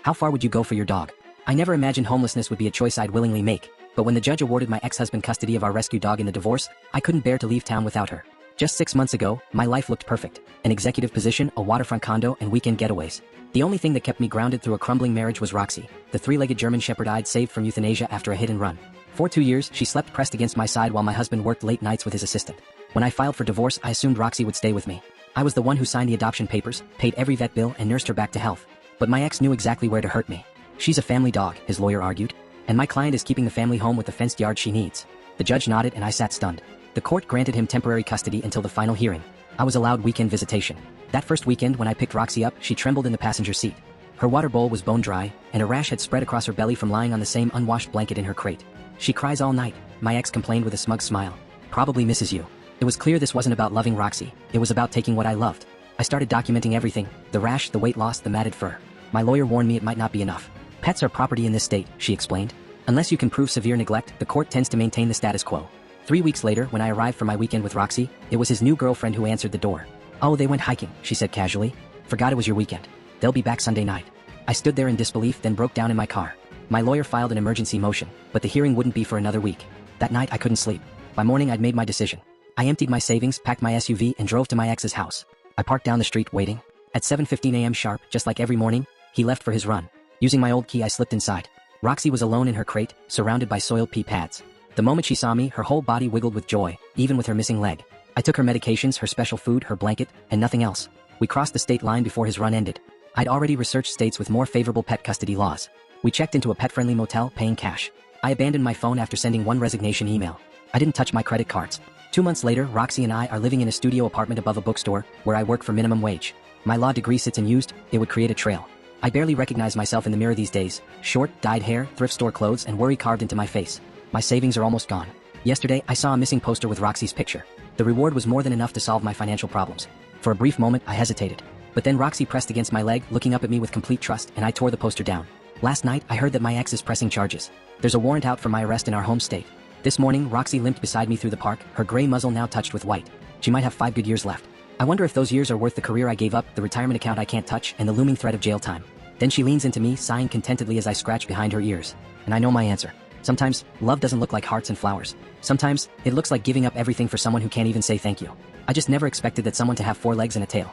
How far would you go for your dog? I never imagined homelessness would be a choice I'd willingly make, but when the judge awarded my ex-husband custody of our rescue dog in the divorce, I couldn't bear to leave town without her. Just 6 months ago, my life looked perfect. An executive position, a waterfront condo, and weekend getaways. The only thing that kept me grounded through a crumbling marriage was Roxy, the three-legged German shepherd I'd saved from euthanasia after a hit and run. For 2 years, she slept pressed against my side while my husband worked late nights with his assistant. When I filed for divorce, I assumed Roxy would stay with me. I was the one who signed the adoption papers, paid every vet bill, and nursed her back to health. But my ex knew exactly where to hurt me. She's a family dog, his lawyer argued, and my client is keeping the family home with the fenced yard she needs. The judge nodded and I sat stunned. The court granted him temporary custody until the final hearing. I was allowed weekend visitation. That first weekend when I picked Roxy up, she trembled in the passenger seat. Her water bowl was bone dry, and a rash had spread across her belly from lying on the same unwashed blanket in her crate. She cries all night, my ex complained with a smug smile. Probably misses you. It was clear this wasn't about loving Roxy, it was about taking what I loved. I started documenting everything, the rash, the weight loss, the matted fur. My lawyer warned me it might not be enough. Pets are property in this state, she explained. Unless you can prove severe neglect, the court tends to maintain the status quo. 3 weeks later, when I arrived for my weekend with Roxy, it was his new girlfriend who answered the door. Oh, they went hiking, she said casually. Forgot it was your weekend. They'll be back Sunday night. I stood there in disbelief, then broke down in my car. My lawyer filed an emergency motion, but the hearing wouldn't be for another week. That night I couldn't sleep. By morning I'd made my decision. I emptied my savings, packed my SUV, and drove to my ex's house. I parked down the street waiting. At 7:15 a.m. sharp, just like every morning, he left for his run. Using my old key I slipped inside. Roxy was alone in her crate, surrounded by soiled pee pads. The moment she saw me, her whole body wiggled with joy, even with her missing leg. I took her medications, her special food, her blanket, and nothing else. We crossed the state line before his run ended. I'd already researched states with more favorable pet custody laws. We checked into a pet-friendly motel, paying cash. I abandoned my phone after sending one resignation email. I didn't touch my credit cards. 2 months later, Roxy and I are living in a studio apartment above a bookstore, where I work for minimum wage. My law degree sits unused, it would create a trail. I barely recognize myself in the mirror these days. Short, dyed hair, thrift store clothes, and worry carved into my face. My savings are almost gone. Yesterday, I saw a missing poster with Roxy's picture. The reward was more than enough to solve my financial problems. For a brief moment, I hesitated. But then Roxy pressed against my leg, looking up at me with complete trust, and I tore the poster down. Last night, I heard that my ex is pressing charges. There's a warrant out for my arrest in our home state. This morning, Roxy limped beside me through the park, her gray muzzle now touched with white. She might have 5 good years left. I wonder if those years are worth the career I gave up, the retirement account I can't touch, and the looming threat of jail time. Then she leans into me, sighing contentedly as I scratch behind her ears. And I know my answer. Sometimes, love doesn't look like hearts and flowers. Sometimes, it looks like giving up everything for someone who can't even say thank you. I just never expected that someone to have 4 legs and a tail.